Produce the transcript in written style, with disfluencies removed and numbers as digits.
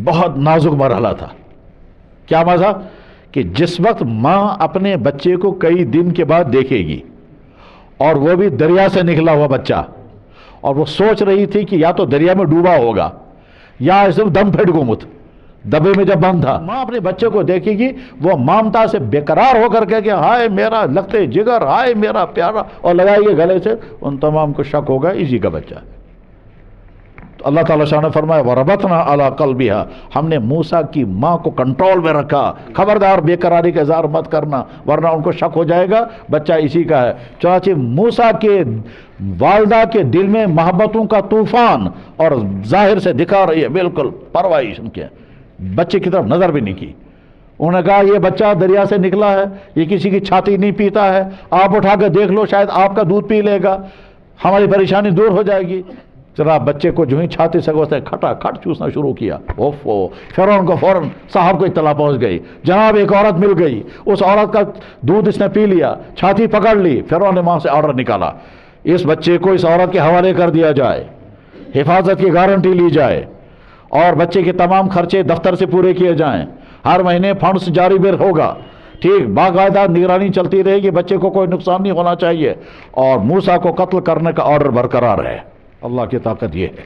بہت نازک مرحلہ تھا۔ کیا مزہ کہ جس وقت ماں اپنے بچے کو کئی دن کے بعد دیکھے گی، اور وہ بھی دریا سے نکلا ہوا بچہ، اور وہ سوچ رہی تھی کہ یا تو دریا میں ڈوبا ہوگا یا اس دم پھٹ گمت دبے میں جب بند تھا، ماں اپنے بچے کو دیکھے گی، وہ مامتا سے بےقرار ہو کر کہ ہائے میرا لگتے جگر، ہائے میرا پیارا، اور لگائیے گلے سے، ان تمام کو شک ہوگا اسی کا بچہ۔ تو اللہ تعالیٰ شاہ نے فرمایا وَرَبَطْنَا عَلَىٰ قَلْبِهَا، ہم نے موسیٰ کی ماں کو کنٹرول میں رکھا، خبردار بے قراری کا اظہار مت کرنا ورنہ ان کو شک ہو جائے گا بچہ اسی کا ہے۔ چنانچہ موسیٰ کے والدہ کے دل میں محبتوں کا طوفان، اور ظاہر سے دکھا رہی ہے بالکل پرواہ ان کے، بچے کی طرف نظر بھی نہیں کی۔ انہوں نے کہا یہ بچہ دریا سے نکلا ہے، یہ کسی کی چھاتی نہیں پیتا ہے، آپ اٹھا کے دیکھ لو شاید آپ کا دودھ پی لے گا، ہماری پریشانی دور ہو جائے گی۔ ذرا بچے کو جو ہی چھاتی سے گوشت کھٹا کھٹ چوسنا شروع کیا، اوفو، فرعون کو فوراً صاحب کو اطلاع پہنچ گئی، جناب ایک عورت مل گئی، اس عورت کا دودھ اس نے پی لیا، چھاتی پکڑ لی۔ فرعون نے وہاں سے آرڈر نکالا اس بچے کو اس عورت کے حوالے کر دیا جائے، حفاظت کی گارنٹی لی جائے، اور بچے کے تمام خرچے دفتر سے پورے کیے جائیں، ہر مہینے فنڈز جاری بیر ہوگا، ٹھیک، باقاعدہ نگرانی چلتی رہے گی، بچے کو کوئی نقصان نہیں ہونا چاہیے، اور موسیٰ کو قتل کرنے کا آرڈر برقرار ہے۔ اللہ کی طاقت یہ ہے۔